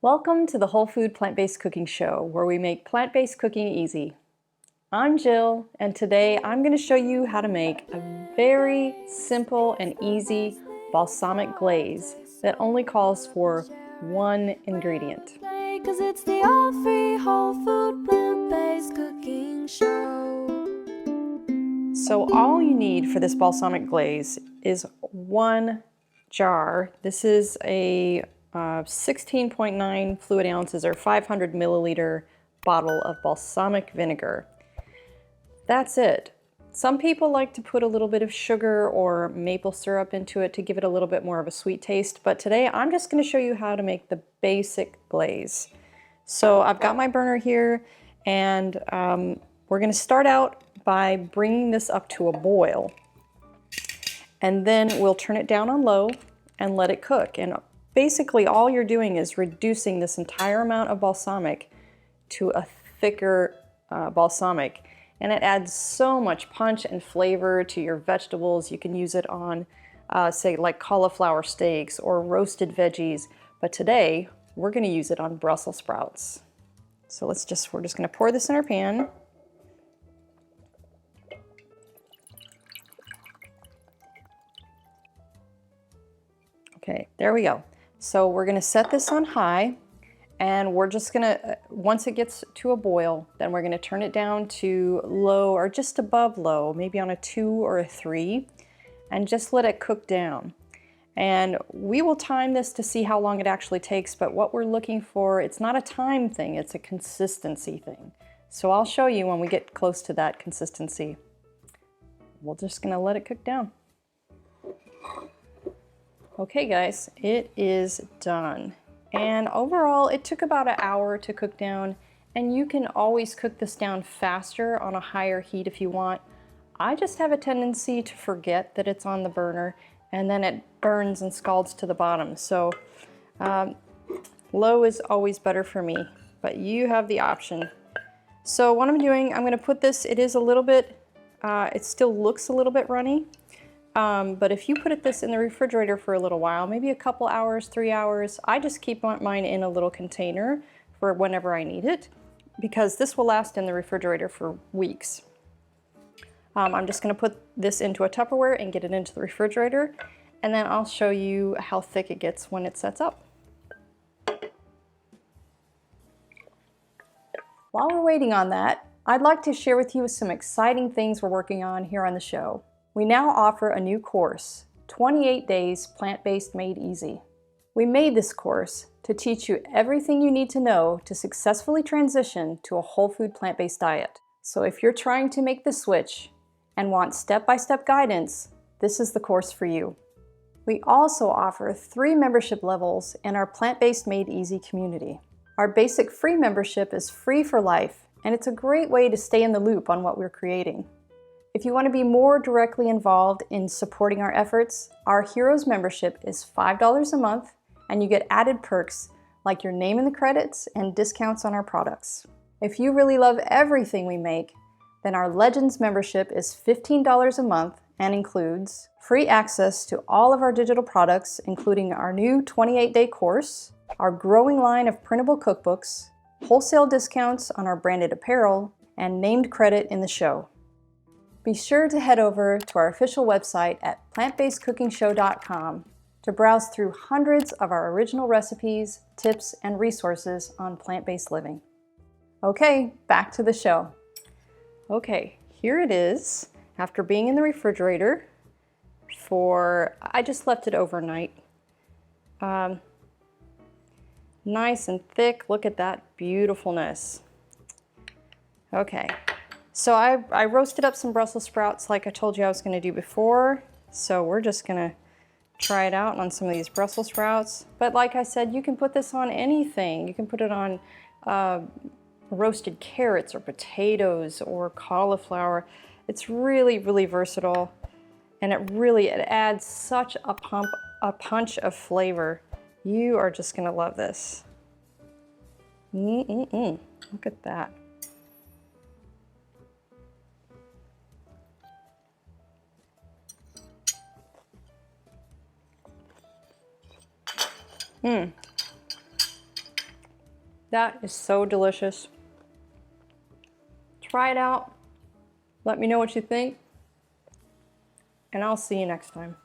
Welcome to the Whole Food Plant-Based Cooking Show, where we make plant-based cooking easy. I'm Jill, and today I'm going to show you how to make a very simple and easy balsamic glaze that only calls for one ingredient. Cause it's the all-free whole food plant-based cooking show. So all you need for this balsamic glaze is one jar. This is a 16.9 fluid ounces or 500 milliliter bottle of balsamic vinegar. That's it. Some people like to put a little bit of sugar or maple syrup into it to give it a little bit more of a sweet taste, but today I'm just going to show you how to make the basic glaze. So I've got my burner here, and we're going to start out by bringing this up to a boil, and then we'll turn it down on low and let it cook. And basically all you're doing is reducing this entire amount of balsamic to a thicker balsamic, and it adds so much punch and flavor to your vegetables. You can use it on say like cauliflower steaks or roasted veggies, but today we're going to use it on Brussels sprouts. So we're just going to pour this in our pan. Okay, there we go. So we're going to set this on high, and we're just going to, once it gets to a boil, then we're going to turn it down to low or just above low, maybe on a 2 or a 3, and just let it cook down. And we will time this to see how long it actually takes, but what we're looking for, it's not a time thing, it's a consistency thing. So I'll show you when we get close to that consistency. We're just going to let it cook down. Okay guys, it is done. And overall, it took about an hour to cook down, and you can always cook this down faster on a higher heat if you want. I just have a tendency to forget that it's on the burner, and then it burns and scalds to the bottom. So low is always better for me, but you have the option. So what I'm doing, I'm gonna put this, it is a little bit, it still looks a little bit runny. But if you put this in the refrigerator for a little while, maybe a couple hours, 3 hours, I just keep mine in a little container for whenever I need it, because this will last in the refrigerator for weeks. I'm just going to put this into a Tupperware and get it into the refrigerator, and then I'll show you how thick it gets when it sets up. While we're waiting on that, I'd like to share with you some exciting things we're working on here on the show. We now offer a new course, 28 Days Plant-Based Made Easy. We made this course to teach you everything you need to know to successfully transition to a whole food plant-based diet. So if you're trying to make the switch and want step-by-step guidance, this is the course for you. We also offer 3 membership levels in our Plant-Based Made Easy community. Our basic free membership is free for life, and it's a great way to stay in the loop on what we're creating. If you want to be more directly involved in supporting our efforts, our Heroes membership is $5 a month, and you get added perks like your name in the credits and discounts on our products. If you really love everything we make, then our Legends membership is $15 a month and includes free access to all of our digital products, including our new 28-day course, our growing line of printable cookbooks, wholesale discounts on our branded apparel, and named credit in the show. Be sure to head over to our official website at plantbasedcookingshow.com to browse through hundreds of our original recipes, tips, and resources on plant-based living. Okay, back to the show. Okay, here it is after being in the refrigerator for, I just left it overnight. Nice and thick, look at that beautifulness. Okay. So I roasted up some Brussels sprouts like I told you I was going to do before. So we're just going to try it out on some of these Brussels sprouts. But like I said, you can put this on anything. You can put it on roasted carrots or potatoes or cauliflower. It's really, really versatile. And it adds such a punch of flavor. You are just going to love this. Look at that. That is so delicious. Try it out. Let me know what you think. And I'll see you next time.